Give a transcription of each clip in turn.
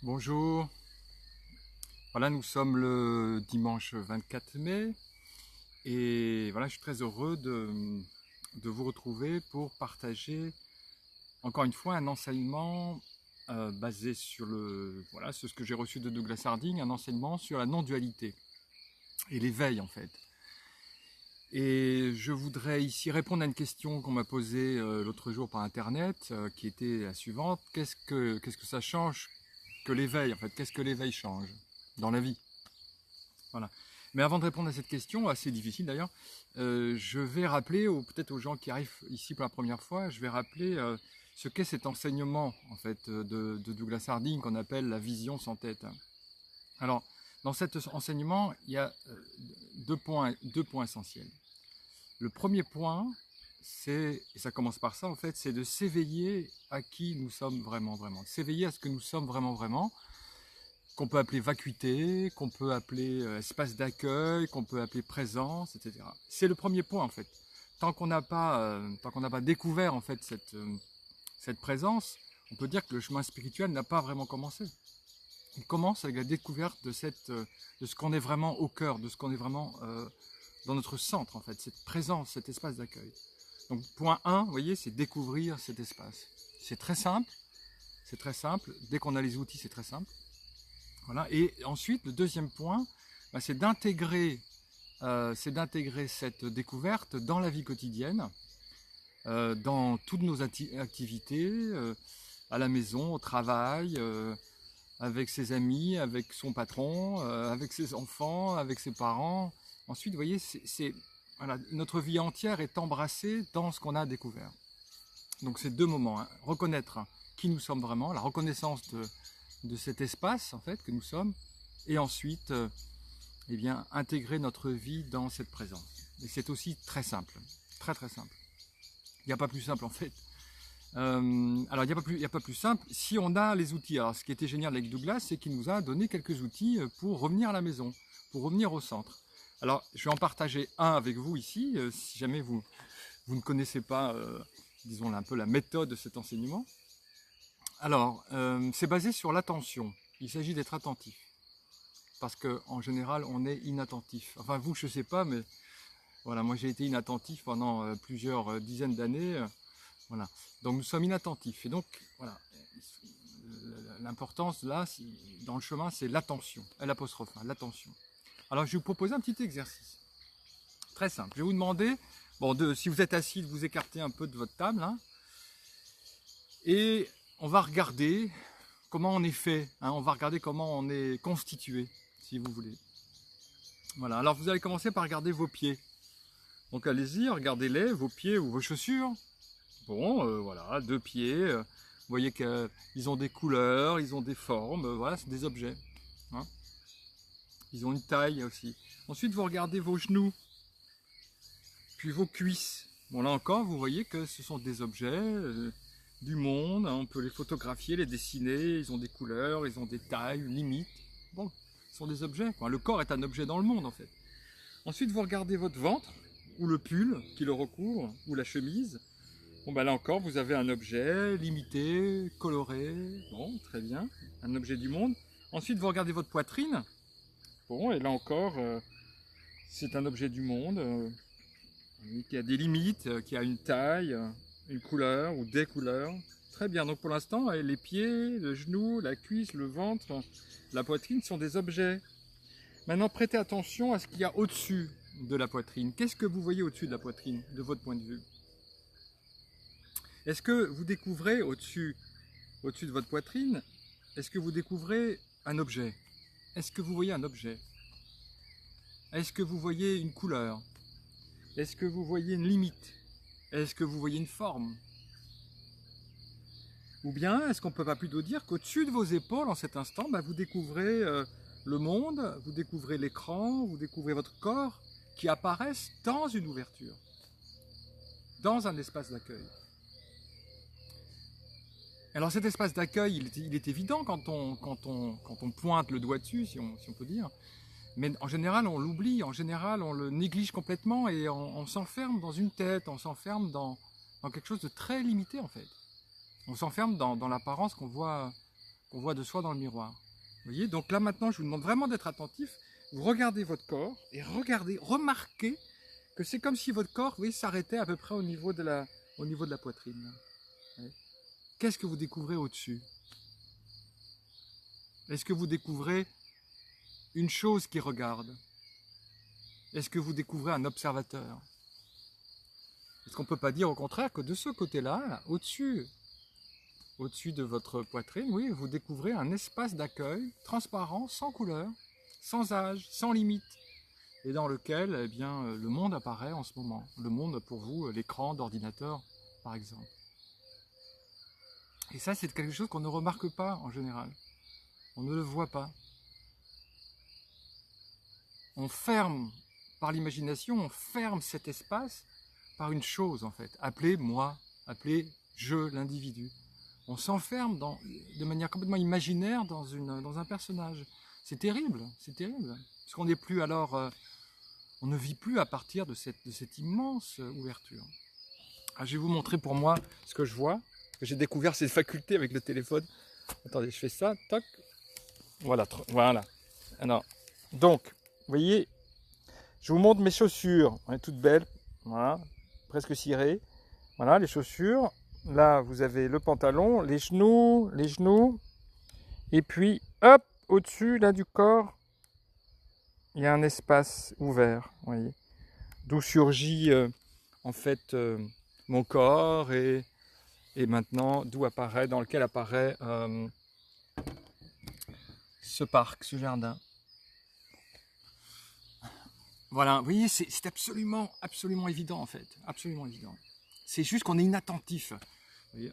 Bonjour, voilà, nous sommes le dimanche 24 mai et voilà, je suis très heureux de vous retrouver pour partager encore une fois un enseignement basé sur voilà, sur ce que j'ai reçu de Douglas Harding, un enseignement sur la non-dualité et l'éveil en fait. Et je voudrais ici répondre à une question qu'on m'a posée l'autre jour par internet qui était la suivante: qu'est-ce que ça change que l'éveil en fait? Qu'est-ce que l'éveil change dans la vie? Voilà. Mais avant de répondre à cette question, assez difficile d'ailleurs, je vais rappeler, peut-être aux gens qui arrivent ici pour la première fois, je vais rappeler ce qu'est cet enseignement en fait de Douglas Harding qu'on appelle la vision sans tête. Alors, dans cet enseignement, il y a deux points essentiels. Le premier point, et ça commence par ça en fait, c'est de s'éveiller à qui nous sommes vraiment, vraiment. S'éveiller à ce que nous sommes vraiment, vraiment, qu'on peut appeler vacuité, qu'on peut appeler espace d'accueil, qu'on peut appeler présence, etc. C'est le premier point en fait. Tant qu'on n'a pas découvert en fait cette présence, on peut dire que le chemin spirituel n'a pas vraiment commencé. Il commence avec la découverte de ce qu'on est vraiment au cœur, de ce qu'on est vraiment dans notre centre en fait, cette présence, cet espace d'accueil. Donc point 1, vous voyez, c'est découvrir cet espace. C'est très simple, dès qu'on a les outils, c'est très simple. Voilà. Et ensuite, le deuxième point, c'est d'intégrer cette découverte dans la vie quotidienne, dans toutes nos activités, à la maison, au travail, avec ses amis, avec son patron, avec ses enfants, avec ses parents. Ensuite, vous voyez, voilà, notre vie entière est embrassée dans ce qu'on a découvert. Donc c'est deux moments, hein. Reconnaître qui nous sommes vraiment, la reconnaissance de cet espace en fait que nous sommes, et ensuite eh bien, intégrer notre vie dans cette présence. Et c'est aussi très simple, très très simple. Il n'y a pas plus simple en fait. Alors il n'y a pas plus simple si on a les outils. Alors ce qui était génial avec Douglas, c'est qu'il nous a donné quelques outils pour revenir à la maison, pour revenir au centre. Alors je vais en partager un avec vous ici, si jamais vous ne connaissez pas, disons un peu la méthode de cet enseignement. Alors, c'est basé sur l'attention. Il s'agit d'être attentif. Parce qu'en général, on est inattentif. Enfin, vous, je ne sais pas, mais voilà, moi j'ai été inattentif pendant plusieurs dizaines d'années. Voilà. Donc nous sommes inattentifs. Et donc, voilà, l'importance là, dans le chemin, c'est l'attention. L'apostrophe, hein, l'attention. Alors, je vais vous proposer un petit exercice. Très simple. Je vais vous demander, si vous êtes assis, de vous écarter un peu de votre table, hein, et on va regarder comment on est fait, hein, on va regarder comment on est constitué, si vous voulez. Voilà, alors vous allez commencer par regarder vos pieds. Donc allez-y, regardez-les, vos pieds ou vos chaussures. Bon, voilà, deux pieds, vous voyez qu'ils ont des couleurs, ils ont des formes, voilà, c'est des objets. Hein. Ils ont une taille aussi. Ensuite, vous regardez vos genoux, puis vos cuisses. Bon, là encore, vous voyez que ce sont des objets du monde, hein, on peut les photographier, les dessiner, ils ont des couleurs, ils ont des tailles, limites. Bon, ce sont des objets, quoi. Le corps est un objet dans le monde en fait. Ensuite, vous regardez votre ventre, ou le pull qui le recouvre, ou la chemise. Bon, ben là encore, vous avez un objet limité, coloré, bon, très bien, un objet du monde. Ensuite, vous regardez votre poitrine. Bon, et là encore, c'est un objet du monde, qui a des limites, qui a une taille, une couleur ou des couleurs. Très bien, donc pour l'instant, les pieds, le genou, la cuisse, le ventre, la poitrine sont des objets. Maintenant, prêtez attention à ce qu'il y a au-dessus de la poitrine. Qu'est-ce que vous voyez au-dessus de la poitrine, de votre point de vue? Est-ce que vous découvrez au-dessus de votre poitrine, est-ce que vous découvrez un objet? Est-ce que vous voyez un objet? Est-ce que vous voyez une couleur? Est-ce que vous voyez une limite? Est-ce que vous voyez une forme? Ou bien, est-ce qu'on ne peut pas plutôt dire qu'au-dessus de vos épaules, en cet instant, vous découvrez le monde, vous découvrez l'écran, vous découvrez votre corps qui apparaissent dans une ouverture, dans un espace d'accueil. Alors cet espace d'accueil, il est évident quand on pointe le doigt dessus, si on peut dire, mais en général on l'oublie, en général on le néglige complètement et on s'enferme dans une tête, on s'enferme dans quelque chose de très limité en fait. On s'enferme dans l'apparence qu'on voit qu'on voit de soi dans le miroir. Vous voyez, donc là maintenant, je vous demande vraiment d'être attentif. Vous regardez votre corps et remarquez que c'est comme si votre corps, oui, s'arrêtait à peu près au niveau de la poitrine. Oui. Qu'est-ce que vous découvrez au-dessus? Est-ce que vous découvrez une chose qui regarde? Est-ce que vous découvrez un observateur? Est-ce qu'on ne peut pas dire au contraire que de ce côté-là, là, au-dessus de votre poitrine, oui, vous découvrez un espace d'accueil transparent, sans couleur, sans âge, sans limite, et dans lequel eh bien, le monde apparaît en ce moment. Le monde, pour vous, l'écran d'ordinateur, par exemple. Et ça, c'est quelque chose qu'on ne remarque pas en général. On ne le voit pas. On ferme, par l'imagination, on ferme cet espace par une chose, en fait, appelée moi, appelée je, l'individu. On s'enferme de manière complètement imaginaire dans un personnage. C'est terrible, parce qu'on n'est plus alors, on ne vit plus à partir de cette immense ouverture. Alors, je vais vous montrer pour moi ce que je vois, que j'ai découvert cette faculté avec le téléphone. Attendez, je fais ça, toc, voilà, voilà. Alors, donc, vous voyez, je vous montre mes chaussures, elles sont toutes belles, voilà, presque cirées. Voilà, les chaussures. Là, vous avez le pantalon, les genoux, et puis, hop, au-dessus, là, du corps, il y a un espace ouvert, vous voyez, d'où surgit, en fait, mon corps, et maintenant, dans lequel apparaît ce parc, ce jardin. Voilà, vous voyez, c'est absolument évident, en fait, absolument évident. C'est juste qu'on est inattentif.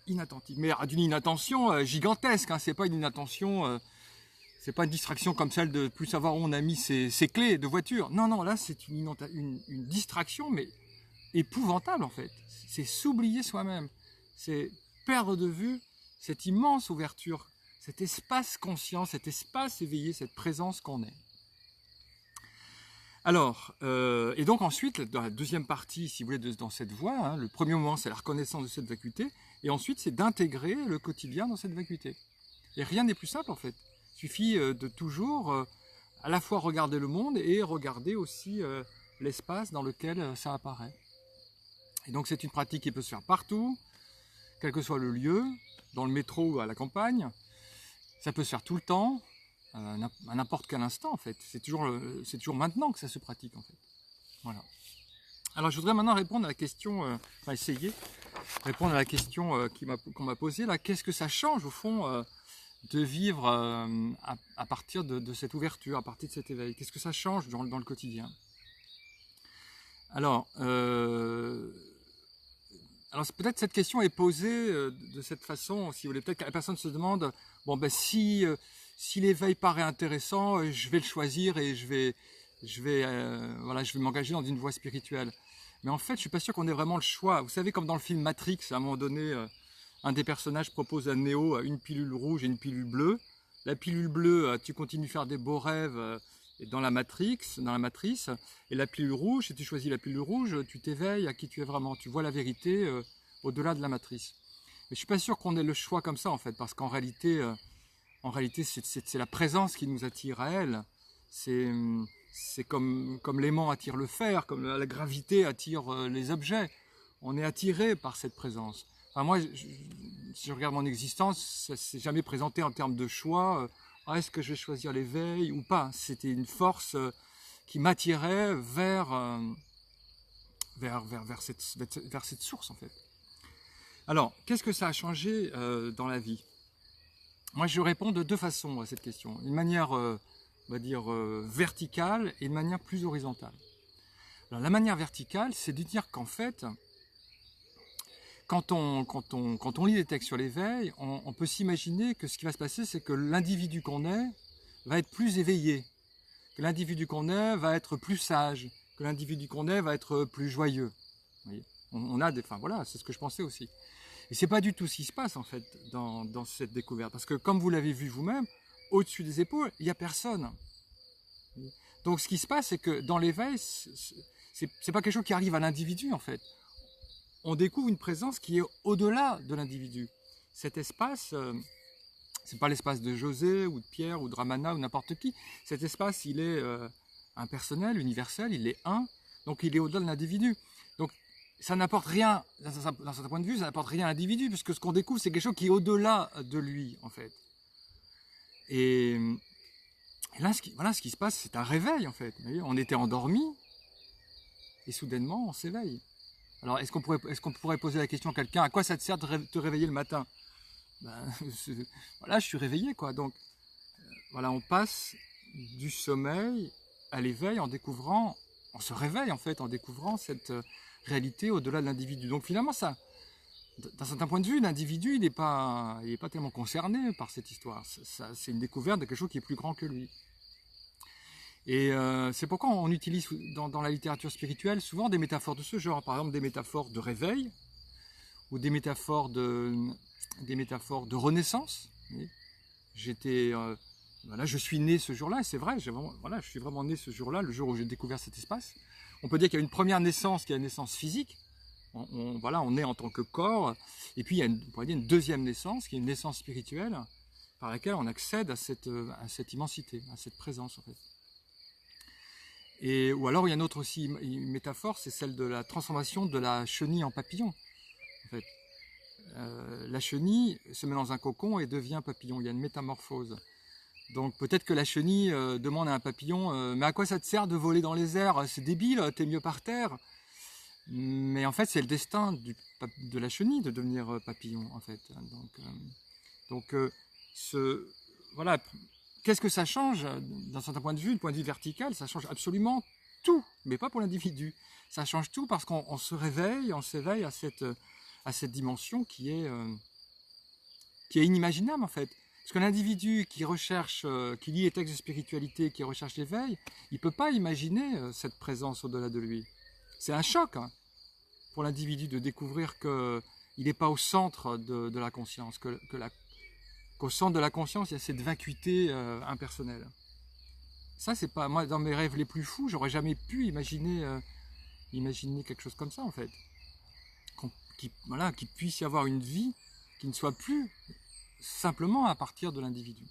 Inattentif, mais d'une inattention gigantesque, hein. C'est pas une inattention, c'est pas une distraction comme celle de plus savoir où on a mis ses clés de voiture. Non, non, là c'est une distraction, mais épouvantable en fait. C'est s'oublier soi-même, c'est perdre de vue cette immense ouverture, cet espace conscient, cet espace éveillé, cette présence qu'on est. Alors, et donc ensuite, dans la deuxième partie, si vous voulez, dans cette voie, hein, le premier moment, c'est la reconnaissance de cette vacuité, et ensuite, c'est d'intégrer le quotidien dans cette vacuité. Et rien n'est plus simple, en fait. Il suffit de toujours à la fois regarder le monde et regarder aussi l'espace dans lequel ça apparaît. Et donc, c'est une pratique qui peut se faire partout, quel que soit le lieu, dans le métro ou à la campagne. Ça peut se faire tout le temps, à n'importe quel instant en fait. C'est toujours maintenant que ça se pratique en fait. Voilà. Alors je voudrais maintenant répondre à la question, essayer de répondre à la question qu'on m'a posée là. Qu'est-ce que ça change au fond de vivre à partir de cette ouverture, à partir de cet éveil? Qu'est-ce que ça change dans le quotidien? Alors peut-être cette question est posée de cette façon, si vous voulez, peut-être que la personne se demande, bon ben si l'éveil paraît intéressant, je vais le choisir et je vais m'engager dans une voie spirituelle. Mais en fait, je suis pas sûr qu'on ait vraiment le choix. Vous savez, comme dans le film Matrix, à un moment donné, un des personnages propose à Neo une pilule rouge et une pilule bleue. La pilule bleue, tu continues à faire des beaux rêves dans la matrice, et la pilule rouge, si tu choisis la pilule rouge, tu t'éveilles à qui tu es vraiment, tu vois la vérité au-delà de la matrice. Mais je suis pas sûr qu'on ait le choix comme ça en fait, parce qu'en réalité, c'est la présence qui nous attire à elle. C'est comme l'aimant attire le fer, comme la gravité attire les objets. On est attiré par cette présence. Enfin, moi, si je regarde mon existence, ça ne s'est jamais présenté en termes de choix. Est-ce que je vais choisir l'éveil ou pas? C'était une force qui m'attirait vers cette source, en fait. Alors, qu'est-ce que ça a changé dans la vie? Moi, je réponds de deux façons à cette question. Une manière, on va dire, verticale et une manière plus horizontale. Alors, la manière verticale, c'est de dire qu'en fait, quand on lit des textes sur l'éveil, on peut s'imaginer que ce qui va se passer, c'est que l'individu qu'on est va être plus éveillé, que l'individu qu'on est va être plus sage, que l'individu qu'on est va être plus joyeux. Vous voyez, voilà, c'est ce que je pensais aussi. Et c'est pas du tout ce qui se passe en fait dans cette découverte, parce que comme vous l'avez vu vous-même, au-dessus des épaules, il n'y a personne. Donc ce qui se passe, c'est que dans l'éveil, c'est pas quelque chose qui arrive à l'individu en fait. On découvre une présence qui est au-delà de l'individu. Cet espace C'est pas l'espace de José ou de Pierre ou de Ramana ou n'importe qui. Cet espace, il est impersonnel, universel, il est un, donc il est au-delà de l'individu. Donc ça n'apporte rien, dans certain point de vue, ça n'apporte rien à l'individu, puisque ce qu'on découvre, c'est quelque chose qui est au-delà de lui, en fait. Et là, ce qui se passe, c'est un réveil, en fait. Vous voyez, on était endormi, et soudainement, on s'éveille. Alors, est-ce qu'on pourrait poser la question à quelqu'un, à quoi ça te sert de te réveiller le matin? Ben, voilà, je suis réveillé, quoi. Donc, voilà, on passe du sommeil à l'éveil en découvrant, on se réveille, en fait, en découvrant cette réalité au-delà de l'individu. Donc, finalement, ça, d'un certain point de vue, l'individu, il n'est pas tellement concerné par cette histoire. C'est une découverte de quelque chose qui est plus grand que lui. Et c'est pourquoi on utilise dans la littérature spirituelle souvent des métaphores de ce genre. Par exemple, des métaphores de réveil ou des métaphores de renaissance. Voilà, je suis né ce jour-là, et c'est vrai, voilà, je suis vraiment né ce jour-là, le jour où j'ai découvert cet espace. On peut dire qu'il y a une première naissance qui est la naissance physique. Voilà, on est en tant que corps, et puis il y a on pourrait dire une deuxième naissance, qui est une naissance spirituelle, par laquelle on accède à cette immensité, à cette présence en fait. Ou alors il y a une autre aussi une métaphore, c'est celle de la transformation de la chenille en papillon. En fait. La chenille se met dans un cocon et devient papillon, il y a une métamorphose. Donc peut-être que la chenille demande à un papillon mais à quoi ça te sert de voler dans les airs? C'est débile, t'es mieux par terre. Mais en fait, c'est le destin de la chenille de devenir papillon, en fait. Voilà. Qu'est-ce que ça change d'un certain point de vue, du point de vue vertical? Ça change absolument tout, mais pas pour l'individu. Ça change tout parce qu'on se réveille, on s'éveille à cette dimension qui est inimaginable, en fait. Parce que l'individu qui recherche, qui lit les textes de spiritualité, qui recherche l'éveil, il ne peut pas imaginer cette présence au-delà de lui. C'est un choc hein, pour l'individu de découvrir qu'il n'est pas au centre de la conscience, qu'au centre de la conscience, il y a cette vacuité impersonnelle. Ça, c'est pas moi, dans mes rêves les plus fous, j'aurais jamais pu imaginer quelque chose comme ça, en fait. Qu'il puisse y avoir une vie qui ne soit plus simplement à partir de l'individu.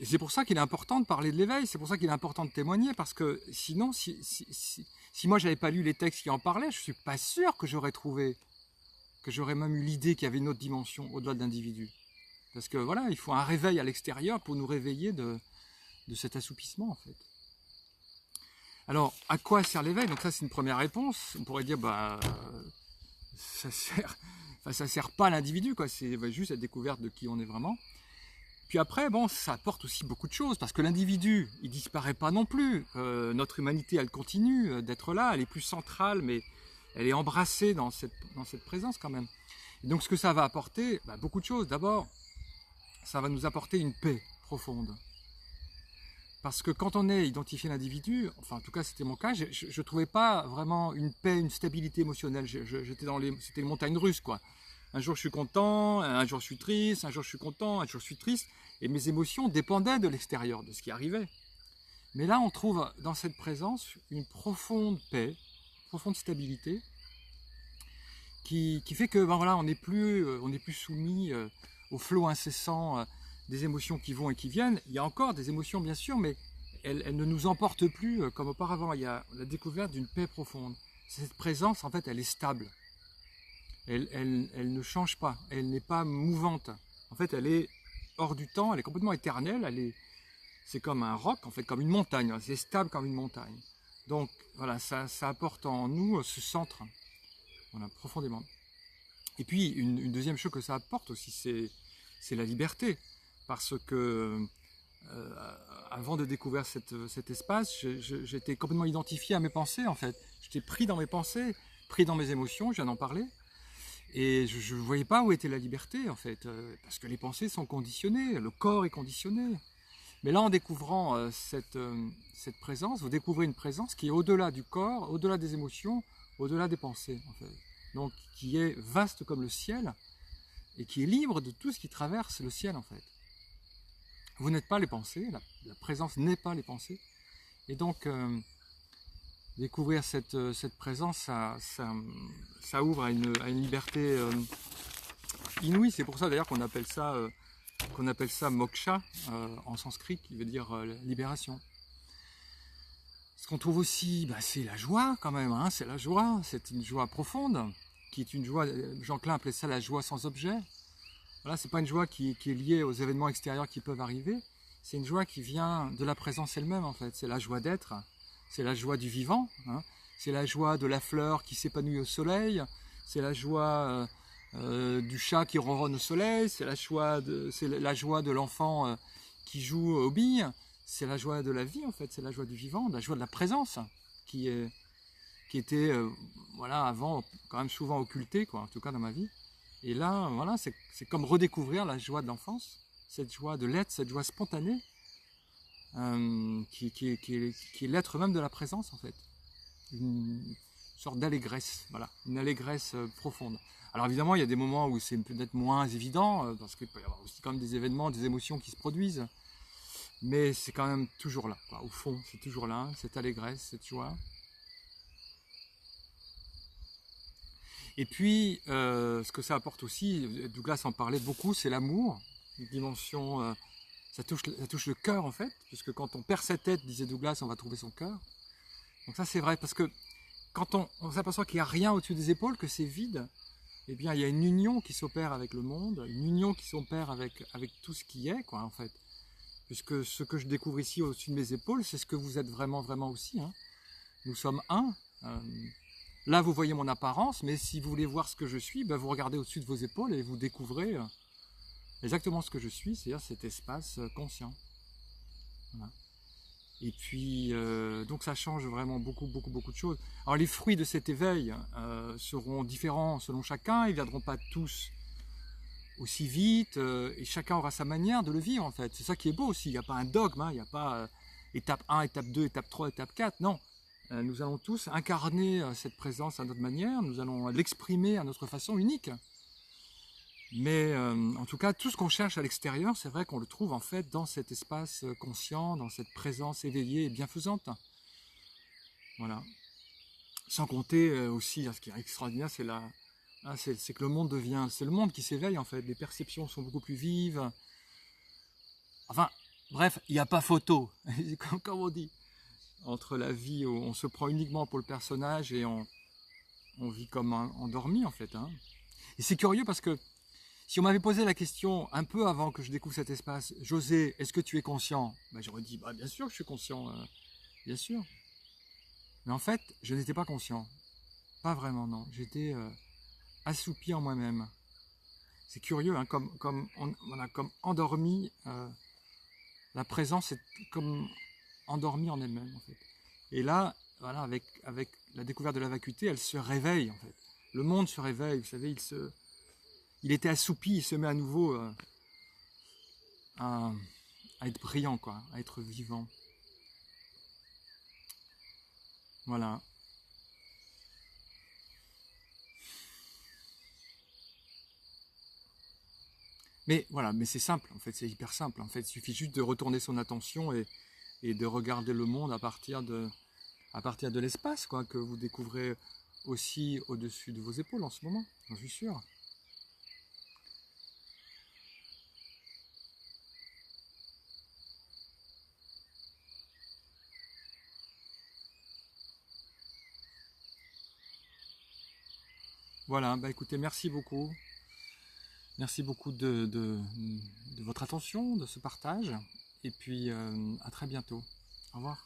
C'est pour ça qu'il est important de parler de l'éveil, c'est pour ça qu'il est important de témoigner, parce que sinon, si moi j'avais pas lu les textes qui en parlaient, je suis pas sûr que j'aurais même eu l'idée qu'il y avait une autre dimension au-delà de l'individu. Parce que voilà, il faut un réveil à l'extérieur pour nous réveiller de cet assoupissement en fait. Alors, à quoi sert l'éveil? Donc ça c'est une première réponse. On pourrait dire ça sert pas à l'individu, quoi. C'est juste la découverte de qui on est vraiment. Puis après, ça apporte aussi beaucoup de choses, parce que l'individu, il disparaît pas non plus. Notre humanité, elle continue d'être là, elle est plus centrale, mais elle est embrassée dans cette présence quand même. Et donc ce que ça va apporter, beaucoup de choses. D'abord, ça va nous apporter une paix profonde. Parce que quand on est identifié l'individu, enfin en tout cas c'était mon cas, je ne trouvais pas vraiment une paix, une stabilité émotionnelle. C'était les montagnes russes, quoi. Un jour je suis content, un jour je suis triste, un jour je suis content, un jour je suis triste. Et mes émotions dépendaient de l'extérieur, de ce qui arrivait. Mais là on trouve dans cette présence une profonde paix, une profonde stabilité, qui fait que voilà, on n'est plus soumis au flot incessant des émotions qui vont et qui viennent. Il y a encore des émotions bien sûr, mais elles ne nous emportent plus comme auparavant. Il y a la découverte d'une paix profonde. Cette présence en fait elle est stable. Elle ne change pas, elle n'est pas mouvante. En fait, elle est hors du temps, elle est complètement éternelle, c'est comme un roc, en fait, comme une montagne, c'est stable comme une montagne. Donc, voilà, ça apporte en nous ce centre, voilà, profondément. Et puis, une deuxième chose que ça apporte aussi, c'est la liberté. Parce que, avant de découvrir cet espace, j'étais complètement identifié à mes pensées, en fait. J'étais pris dans mes pensées, pris dans mes émotions, je viens d'en parler. Et je ne voyais pas où était la liberté, en fait, parce que les pensées sont conditionnées, le corps est conditionné. Mais là, en découvrant cette présence, vous découvrez une présence qui est au-delà du corps, au-delà des émotions, au-delà des pensées, en fait. Donc, qui est vaste comme le ciel, et qui est libre de tout ce qui traverse le ciel, en fait. Vous n'êtes pas les pensées, la présence n'est pas les pensées. Et donc, découvrir cette présence, ça ouvre à une liberté inouïe. C'est pour ça d'ailleurs qu'on appelle ça moksha en sanskrit, qui veut dire libération. Ce qu'on trouve aussi, c'est la joie quand même, hein, c'est la joie, c'est une joie profonde, qui est une joie, Jean Klein appelait ça la joie sans objet. Voilà, c'est pas une joie qui est liée aux événements extérieurs qui peuvent arriver, c'est une joie qui vient de la présence elle-même en fait, c'est la joie d'être, c'est la joie du vivant, hein, c'est la joie de la fleur qui s'épanouit au soleil, c'est la joie du chat qui ronronne au soleil, c'est la joie de l'enfant qui joue aux billes. C'est la joie de la vie en fait, c'est la joie du vivant, la joie de la présence qui était voilà, avant quand même souvent occultée, quoi, en tout cas dans ma vie. Et là, voilà, c'est comme redécouvrir la joie de l'enfance, cette joie de l'être, cette joie spontanée, qui est l'être même de la présence en fait. Une sorte d'allégresse, voilà, une allégresse profonde. Alors évidemment, il y a des moments où c'est peut-être moins évident, parce qu'il peut y avoir aussi quand même des événements, des émotions qui se produisent. Mais c'est quand même toujours là, quoi. Au fond, c'est toujours là, cette allégresse, cette joie. Et puis, ce que ça apporte aussi, Douglas en parlait beaucoup, c'est l'amour, une dimension, ça touche le cœur en fait, puisque quand on perd sa tête, disait Douglas, on va trouver son cœur. Donc ça c'est vrai, parce que quand on s'aperçoit qu'il n'y a rien au-dessus des épaules, que c'est vide, eh bien il y a une union qui s'opère avec le monde, une union qui s'opère avec tout ce qui est, quoi, en fait. Puisque ce que je découvre ici au-dessus de mes épaules, c'est ce que vous êtes vraiment, vraiment aussi. Hein. Nous sommes un. Là, vous voyez mon apparence, mais si vous voulez voir ce que je suis, vous regardez au-dessus de vos épaules et vous découvrez exactement ce que je suis, c'est-à-dire cet espace conscient. Voilà. Et puis, donc ça change vraiment beaucoup, beaucoup, beaucoup de choses. Alors les fruits de cet éveil seront différents selon chacun, ils ne viendront pas tous aussi vite, et chacun aura sa manière de le vivre en fait. C'est ça qui est beau aussi, il n'y a pas un dogme, hein, il n'y a pas étape 1, étape 2, étape 3, étape 4, non. Nous allons tous incarner cette présence à notre manière, nous allons l'exprimer à notre façon unique. Mais en tout cas, tout ce qu'on cherche à l'extérieur, c'est vrai qu'on le trouve en fait dans cet espace conscient, dans cette présence éveillée et bienfaisante. Voilà. Sans compter aussi, ce qui est extraordinaire, c'est que le monde devient, c'est le monde qui s'éveille en fait, les perceptions sont beaucoup plus vives. Enfin, bref, il n'y a pas photo, comme on dit, entre la vie où on se prend uniquement pour le personnage et on vit comme endormi en fait. Hein. Et c'est curieux parce que si on m'avait posé la question un peu avant que je découvre cet espace, José, est-ce que tu es conscient? J'aurais dit, bien sûr que je suis conscient, bien sûr. Mais en fait, je n'étais pas conscient. Pas vraiment, non. J'étais assoupi en moi-même. C'est curieux, hein, comme on a comme endormi, la présence est comme endormie en elle-même, en fait. Et là, voilà, avec la découverte de la vacuité, elle se réveille, en fait. Le monde se réveille, vous savez, il était assoupi, il se met à nouveau à être brillant, quoi, à être vivant. Voilà. Mais voilà, mais c'est simple, en fait, c'est hyper simple. En fait, il suffit juste de retourner son attention et de regarder le monde à partir de l'espace, quoi, que vous découvrez aussi au-dessus de vos épaules en ce moment, j'en suis sûr. Voilà, écoutez, merci beaucoup. Merci beaucoup de votre attention, de ce partage. Et puis, à très bientôt. Au revoir.